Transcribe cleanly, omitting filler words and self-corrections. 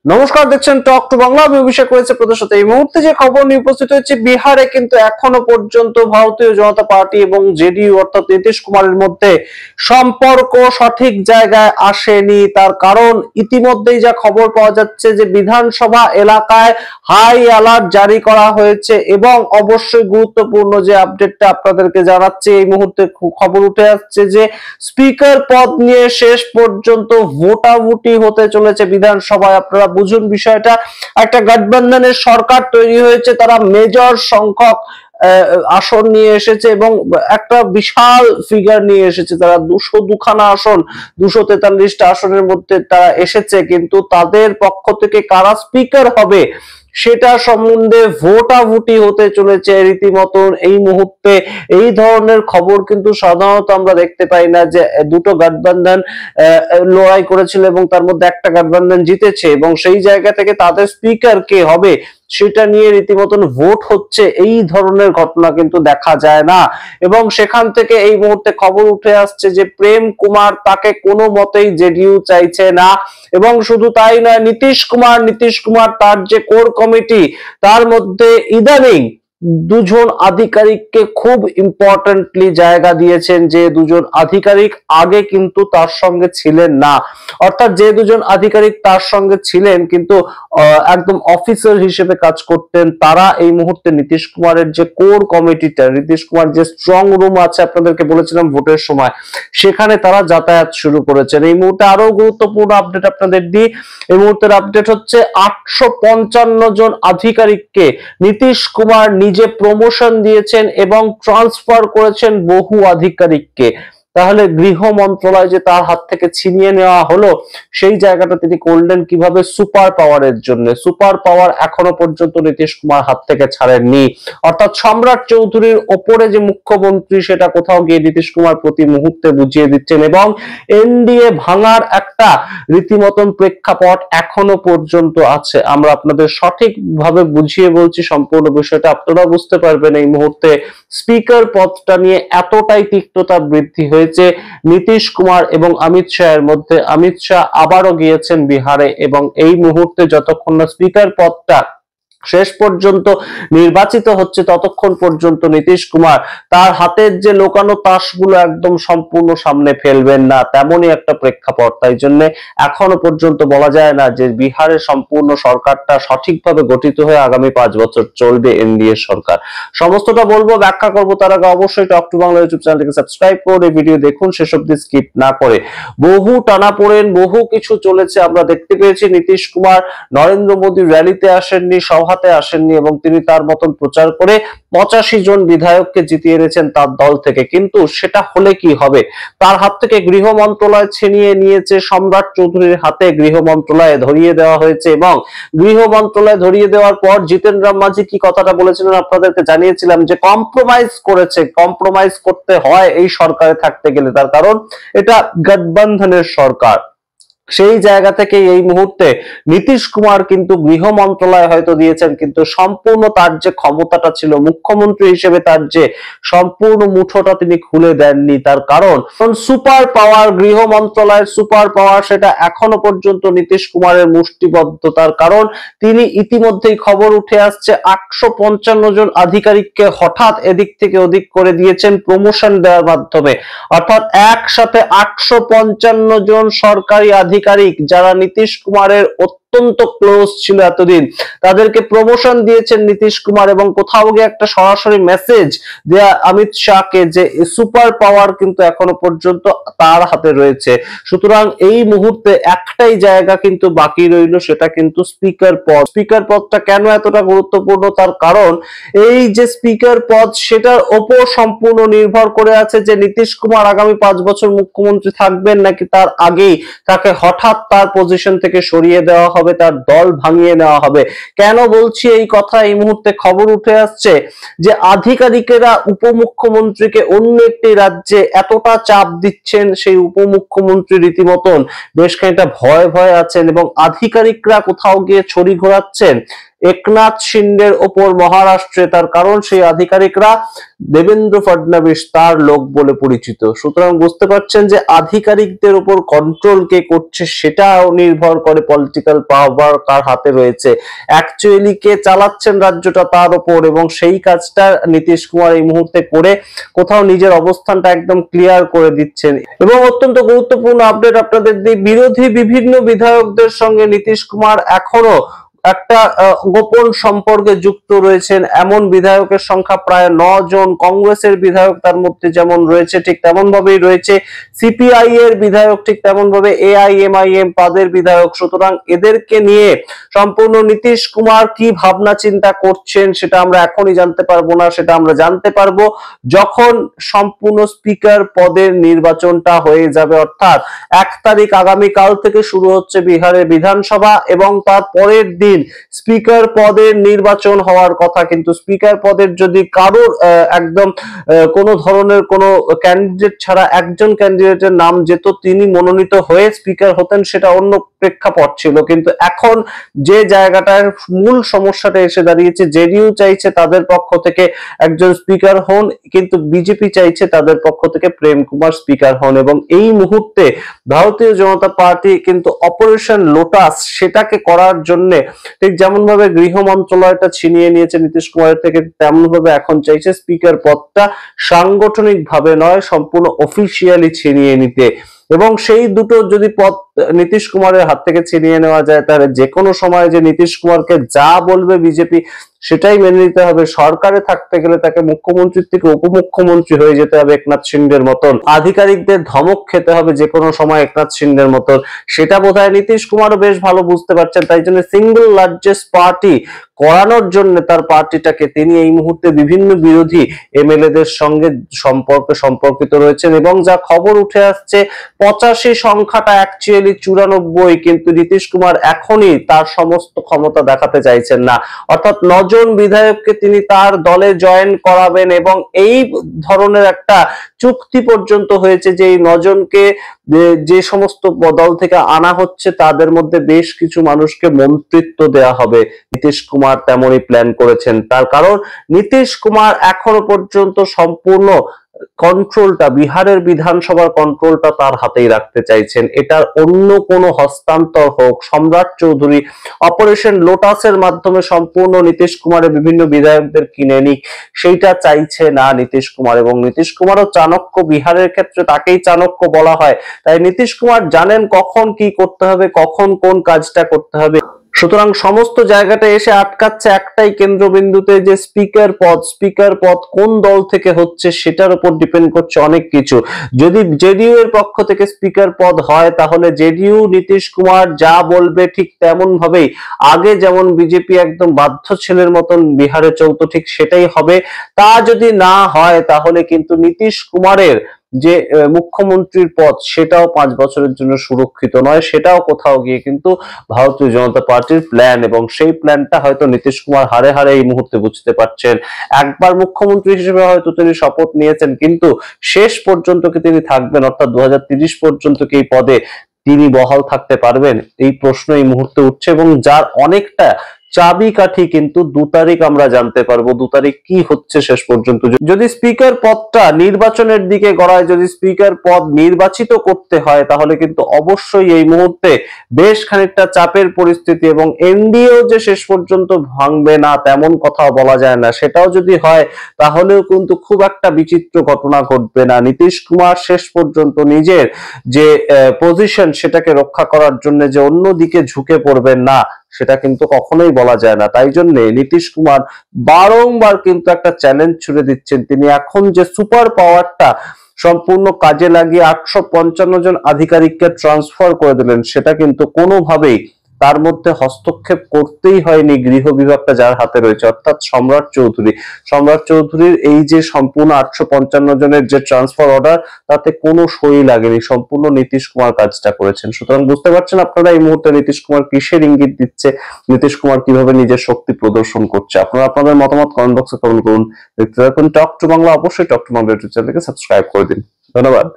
নমস্কার, দেখছেন talk to Bangla. আমি অভিষেক করেছে প্রদর্শিত এই মুহূর্তে যে খবর নিয়ে উপস্থিত হয়েছে, বিহারে কিন্তু এখনো পর্যন্ত ভারতীয় জনতা পার্টি এবং জেডিইউ অর্থাৎ নীতিশ কুমারের মধ্যে সম্পর্ক সঠিক জায়গায় আসেনি। তার কারণ ইতিমধ্যেই যা খবর পাওয়া যাচ্ছে যে বিধানসভা এলাকায় হাই অ্যালার্ট জারি করা হয়েছে এবং অবশ্যই গুরুত্বপূর্ণ যে আপডেটটা আপনাদেরকে জানাচ্ছি, এই মুহূর্তে খবর উঠে আসছে যে স্পিকার পদ নিয়ে শেষ পর্যন্ত ভোটাভুটি হতে চলেছে বিধানসভায়। আপনারা বুঝুন বিষয়টা, একটা গঠবন্ধনের সরকার তৈরি হয়েছে, তারা মেজর সংখ্যক আসন নিয়ে এসেছে এবং একটা বিশাল ফিগার নিয়ে এসেছে। তারা 202খানা আসন, 243টা আসনের মধ্যে তারা এসেছে, কিন্তু তাদের পক্ষ থেকে কারা স্পিকার হবে সেটা সম্বন্ধে ভোটাভুটি হতে চলেছে রীতিমতন। এই মুহূর্তে এই ধরনের খবর কিন্তু সাধারণত আমরা দেখতে পাই না, যে দুটো গঠবন্ধন লড়াই করেছিল এবং তার মধ্যে একটা গঠবন্ধন জিতেছে এবং সেই জায়গা থেকে তাদের স্পিকার কে হবে সেটা নিয়ে রীতিমতন ভোট হচ্ছে। এই ধরনের ঘটনা কিন্তু দেখা যায় না এবং সেখান থেকে এই মুহূর্তে খবর উঠে আসছে যে প্রেম কুমার, তাকে কোনো মতেই জেডিইউ চাইছে না। এবং শুধু তাই নয়, নীতিশ কুমার তার যে কোর কমিটি, তার মধ্যে ইদানিং দুজন আধিকারিককে খুব ইম্পর্টেন্টলি জায়গা দিয়েছেন, যে দুজন আধিকারিক আগে কিন্তু তার সঙ্গে ছিলেন না। অর্থাৎ যে দুজন আধিকারিক তার সঙ্গে ছিলেন কিন্তু একদম অফিসার হিসেবে কাজ করতেন, তারা এই মুহূর্তে নীতিশ কুমারের যে কোর কমিটিটা, নীতিশ কুমার যে স্ট্রং রুম আছে আপনাদেরকে বলেছিলাম ভোটের সময়, সেখানে তারা যাতায়াত শুরু করেছেন। এই মুহূর্তে আরো গুরুত্বপূর্ণ আপডেট আপনাদের দিই। এই মুহূর্তের আপডেট হচ্ছে 855 জন আধিকারিককে নীতিশ কুমার নিজে প্রমোশন দিয়েছেন এবং ট্রান্সফার করেছেন বহু আধিকারিককে। তাহলে গৃহ মন্ত্রণালয় যে তার হাত থেকে ছিনিয়ে নেওয়া হলো, সেই জায়গাটা তিনি করলেন কিভাবে? সুপার পাওয়ারের জন্য। সুপার পাওয়ার এখনো পর্যন্ত নীতিশ কুমার হাত থেকে ছাড়েননি। অর্থাৎ সম্রাট চৌধুরীর ওপরে যে মুখ্যমন্ত্রী, সেটা কোথাও গিয়ে নীতিশ কুমার প্রতি মুহূর্তে বুঝিয়ে দিচ্ছেন এবং এনডিএ ভাঙার একটা রীতিমতন প্রেক্ষাপট এখনো পর্যন্ত আছে। আমরা আপনাদের সঠিকভাবে বুঝিয়ে বলছি সম্পূর্ণ বিষয়টা, আপনারা বুঝতে পারবেন। এই মুহূর্তে স্পিকার পদটা নিয়ে এতটাই তিক্ততা বৃদ্ধি হয়েছে নীতিশ কুমার এবং অমিত শাহের মধ্যে। অমিত শাহ আবারও গিয়েছেন বিহারে এবং এই মুহূর্তে যতক্ষণ না স্পিকার পদটা শেষ পর্যন্ত নির্বাচিত হচ্ছে, ততক্ষণ পর্যন্ত নীতিশ কুমার তার হাতের যে লোকানো তাসগুলো একদম সম্পূর্ণ সামনে ফেলবেন না, তেমনই একটা প্রেক্ষাপট। তাই জন্য এখনো পর্যন্ত বলা যায় না যে বিহারের সম্পূর্ণ সরকারটা সঠিকভাবে গঠিত হয়ে আগামী 5 বছর চলবে এনডিএ সরকার। সমস্তটা বলবো, ব্যাখ্যা করবো, তার আগে অবশ্যই টক টু বাংলা ইউটিউব চ্যানেলটিকে সাবস্ক্রাইব করে ভিডিও দেখুন শেষ অবধি স্কিপ না করে। বহু টানাপোড়েন, বহু কিছু চলেছে আমরা দেখতে পেয়েছি। নীতিশ কুমার নরেন্দ্র মোদীর র্যালিতে আসেননি, সভাতে আসেননি এবং তিনি তার মতন প্রচার করে 85 জন বিধায়ককে জিতিয়ে এনেছেন তার দল থেকে। কিন্তু সেটা হলে কি হবে? তার হাত থেকে গৃহ মন্ত্রণালয় ছিনিয়ে নিয়েছে, সম্রাট চৌধুরীর হাতে গৃহ মন্ত্রণালয় ধরিয়ে দেওয়া হয়েছে এবং গৃহ মন্ত্রণালয় ধরিয়ে দেওয়ার পর জিতেন রাম মাঝি কি কথাটা বলেছিলেন আপনাদেরকে জানিয়েছিলাম, যে কম্প্রোমাইজ করেছে। কম্প্রোমাইজ করতে হয় এই সরকারে থাকতে গেলে, তার কারণ এটা গঠবন্ধনের সরকার। সেই জায়গা থেকে এই মুহূর্তে নীতিশ কুমার কিন্তু গৃহ মন্ত্রণালয় হয়তো দিয়েছেন, কিন্তু সম্পূর্ণ তার যে ক্ষমতাটা ছিল মুখ্যমন্ত্রী হিসেবে, তার যে সম্পূর্ণ মুঠোটা তিনি খুলে দেননি। তার কারণ সুপার পাওয়ার, গৃহ মন্ত্রণালয়ের সুপার পাওয়ার, সেটা এখনো পর্যন্ত নীতিশ কুমারের মুষ্টিবদ্ধ। তার কারণ তিনি ইতিমধ্যেই খবর উঠে আসছে 855 জন আধিকারিককে হঠাৎ এদিক থেকে ওদিক করে দিয়েছেন প্রমোশন দেওয়ার মাধ্যমে। অর্থাৎ একসাথে 855 জন সরকারি আধিকারিক যারা নীতিশ কুমারের অত্যন্ত ক্লোজ ছিল এতদিন, তাদেরকে প্রমোশন দিয়েছেন নীতিশ কুমার এবং কোথাও গিয়ে একটা সরাসরি মেসেজ দেয়া অমিত শাহকে যে সুপার পাওয়ার কিন্তু এখনো পর্যন্ত তার হাতে রয়েছে। সুতরাং এই মুহূর্তে একটাই জায়গা কিন্তু বাকি রইল, সেটা কিন্তু স্পিকার পদ। স্পিকার পদটা কেন এতটা গুরুত্বপূর্ণ? তার কারণ এই যে স্পিকার পদ, সেটার ওপর সম্পূর্ণ নির্ভর করে আছে যে নীতিশ কুমার আগামী 5 বছর মুখ্যমন্ত্রী থাকবেন নাকি তার আগেই তাকে হঠাৎ তার পজিশন থেকে সরিয়ে দেওয়া হবে, তার দল ভাঙিয়ে নেওয়া হবে। কেন বলছি এই কথা? এই মুহূর্তে খবর উঠে আসছে যে আধিকারিকেরা উপমুখ্যমন্ত্রীকে অন্য একটি রাজ্যে এতটা চাপ দিচ্ছেন, সেই উপমুখ্যমন্ত্রী রীতিমতন বেশ খানিকটা ভয়ে ভয়ে আছেন এবং আধিকারিকরা কোথাও গিয়ে ছড়ি ঘোরাচ্ছেন। একনাথ শিন্ডের ওপর মহারাষ্ট্রে, তার কারণ সেই আধিকারিকরা দেবেন্দ্র ফডনবিস তার লোক বলে পরিচিত। সুতরাং বুঝতে পারছেন যে আধিকারিকদের উপর কন্ট্রোল কে করছে সেটাও নির্ভর করে পলিটিক্যাল পাওয়ার কার হাতে রয়েছে, অ্যাকচুয়ালি কে চালাচ্ছেন রাজ্যটা তার উপর, এবং সেই কাজটা নীতিশ কুমার এই মুহূর্তে করে কোথাও নিজের অবস্থানটা একদম ক্লিয়ার করে দিচ্ছেন। এবং অত্যন্ত গুরুত্বপূর্ণ আপডেট আপনাদের দিই, বিরোধী বিভিন্ন বিধায়কদের সঙ্গে নীতিশ কুমার এখনো একটা গোপন সম্পর্কে যুক্ত রয়েছেন এমন বিধায়কের সংখ্যা প্রায় 9 জন। কংগ্রেসের বিধায়ক তার মধ্যে যেমন রয়েছে ঠিক তেমন ভাবেই রয়েছে সিপিআই এর বিধায়ক, ঠিক তেমন ভাবে এআইএমআইএম পদের বিধায়ক। সুতরাং এদেরকে নিয়ে সম্পূর্ণ নীতিশ কুমার কি ভাবনা চিন্তা করছেন সেটা আমরা এখনই জানতে পারবো না, সেটা আমরা জানতে পারবো যখন সম্পূর্ণ স্পিকার পদের নির্বাচনটা হয়ে যাবে। অর্থাৎ 1 তারিখ আগামীকাল থেকে শুরু হচ্ছে বিহারের বিধানসভা, এবং তার পরের দিন স্পিকার পদের নির্বাচন হওয়ার কথা। কিন্তু স্পিকার পদের যদি কারোর একদম কোন ধরনের কোন ক্যান্ডিডেট ছাড়া একজন ক্যান্ডিডেটের নাম যেত, তিনি মনোনীত হয়ে স্পিকার হতেন, সেটা অন্য প্রেক্ষাপট ছিল। কিন্তু এখন যে জায়গাটার মূল সমস্যাটা এসে দাঁড়িয়েছে, জেডিইউ চাইছে তাদের পক্ষ থেকে একজন স্পিকার হন, কিন্তু বিজেপি চাইছে তাদের পক্ষ থেকে প্রেম কুমার স্পিকার হন। এবং এই মুহূর্তে ভারতীয় জনতা পার্টি কিন্তু অপারেশন লোটাস সেটাকে করার জন্য ঠিক যেমন ভাবে গৃহ মন্ত্রণালয়টা ছিনিয়ে নিয়েছে নীতিশ কুমারের থেকে, তেমন ভাবে এখন চাইছে স্পিকার পদটা সাংগঠনিক ভাবে নয় সম্পূর্ণ অফিসিয়ালি ছিনিয়ে নিতে। এবং সেই দুটো যদি পদ নীতিশ কুমারের হাত থেকে ছিনিয়ে নেওয়া যায়, তাহলে যে কোনো সময় যে নীতিশ কুমারকে যা বলবে বিজেপি সেটাই মেনে নিতে হবে। সরকারে থাকতে গেলে তাকে মুখ্যমন্ত্রীর থেকে উপমুখ্যমন্ত্রী হয়ে যেতে হবে একনাথ শিন্ডের মতন, আধিকারিকদের ধমক খেতে হবে যে কোনো সময় একনাথ শিন্ডের মতন। সেটা বোধহয় নীতিশ কুমারও বেশ ভালো বুঝতে পারছেন। তাই জন্য সিঙ্গল লার্জেস্ট পার্টি করানোর জন্য তার পার্টিটাকে তিনি এই মুহূর্তে বিভিন্ন বিরোধী এমএলএদের সঙ্গে সম্পর্কিত রয়েছেন। এবং যা খবর উঠে আসছে 85 সংখ্যাটা অ্যাকচুয়ালি 94, কিন্তু নীতিশ কুমার এখনই তার সমস্ত ক্ষমতা দেখাতে চাইছেন না। অর্থাৎ 9 জন বিধায়ককে তিনি তার দলে জয়েন করাবেন, এবং এই ধরনের একটা চুক্তি পর্যন্ত হয়েছে যে এই 9 জনকে যে সমস্ত দল থেকে আনা হচ্ছে তাদের মধ্যে বেশ কিছু মানুষকে মন্ত্রিত্ব দেওয়া হবে। নীতিশ কুমার তেমনই প্ল্যান করেছেন, তার কারণ নীতিশ কুমার এখনো পর্যন্ত সম্পূর্ণ কন্ট্রোলটা, বিহারের বিধানসভার কন্ট্রোলটা তার হাতেই রাখতে চাইছেন। এটার অন্য কোনো হস্তান্তর হোক, সম্রাট চৌধুরী অপারেশন লোটাসের মাধ্যমে সম্পূর্ণ নীতিশ কুমারের বিভিন্ন বিধায়কদের কিনে নিক, সেইটা চাইছে না নীতিশ কুমার। এবং নীতিশ কুমারও চাণক্য, বিহারের ক্ষেত্রে তাকেই চাণক্য বলা হয়। তাই নীতিশ কুমার জানেন কখন কি করতে হবে, কখন কোন কাজটা করতে হবে। সুতরাং সমস্ত জায়গাটা এসে আটকাচ্ছে একটাই কেন্দ্রবিন্দুতে, যে স্পিকার পদ কোন দল থেকে হচ্ছে সেটার উপর ডিপেন্ড করছে অনেক কিছু। যদি জেডিইউ এর পক্ষ থেকে স্পিকার পদ হয়, তাহলে জেডিইউ নীতিশ কুমার যা বলবে ঠিক তেমন ভাবেই, আগে যেমন বিজেপি একদম বাধ্য ছেলের মতন বিহারে চলতো ঠিক সেটাই হবে। তা যদি না হয় তাহলে কিন্তু নীতিশ কুমারের যে মুখ্যমন্ত্রীর পদ সেটাও 5 বছরের জন্য সুরক্ষিত নয়, সেটাও কোথাও গিয়ে কিন্তু ভারতীয় জনতা পার্টির প্ল্যান। এবং সেই প্ল্যানটা হয়তো নীতিশ কুমার হারে হারে এই মুহূর্তে বুঝতে পারছেন। একবার মুখ্যমন্ত্রী হিসেবে হয়তো তিনি শপথ নিয়েছেন, কিন্তু শেষ পর্যন্ত কি তিনি থাকবেন, অর্থাৎ 2030 পর্যন্ত কি এই পদে তিনি বহাল থাকতে পারবেন, এই প্রশ্ন এই মুহূর্তে উঠছে। এবং যার অনেকটা চাবিকাঠি কিন্তু 2 তারিখ আমরা জানতে পারবো, 2 তারিখ কি হচ্ছে শেষ পর্যন্ত। যদি স্পিকার পদটা নির্বাচনের দিকে গড়ায়, যদি স্পিকার পদ নির্বাচিত করতে হয়, তাহলে কিন্তু অবশ্যই এই মুহূর্তে বেশ খানিকটা চাপের পরিস্থিতি। এবং এনডিএও যে শেষ পর্যন্ত ভাঙবে না তেমন কথাও বলা যায় না, সেটাও যদি হয় তাহলেও কিন্তু খুব একটা বিচিত্র ঘটনা ঘটবে না। নীতিশ কুমার শেষ পর্যন্ত নিজের যে পজিশন সেটাকে রক্ষা করার জন্য যে অন্যদিকে ঝুঁকে পড়বেন না, সেটা কিন্তু কখনোই বলা যায় না। তাই জন্য নীতিশ কুমার বারংবার কিন্তু একটা চ্যালেঞ্জ ছুড়ে দিচ্ছেন। তিনি এখন যে সুপার পাওয়ারটা সম্পূর্ণ কাজে লাগিয়ে 855 জন আধিকারিককে ট্রান্সফার করে দিলেন, সেটা কিন্তু কোনোভাবেই তার মধ্যে হস্তক্ষেপ করতেই হয়নি গৃহ বিভাগটা যার হাতে রয়েছে, অর্থাৎ সম্রাট চৌধুরীর এই যে সম্পূর্ণ 855 জনের যে ট্রান্সফার অর্ডার, তাতে কোনো সই লাগেনি, সম্পূর্ণ নীতিশ কুমার কাজটা করেছেন। সুতরাং বুঝতে পারছেন আপনারা এই মুহূর্তে নীতিশ কুমার কিসের ইঙ্গিত দিচ্ছে, নীতিশ কুমার কিভাবে নিজের শক্তি প্রদর্শন করছে। আপনারা আপনাদের মতামত কমেন্ট বক্সে কমেন্ট করুন। দেখতে থাকুন টক টু বাংলা। অবশ্যই টক টু বাংলা ইউটিউব চ্যানেলকে সাবস্ক্রাইব করে দিন। ধন্যবাদ।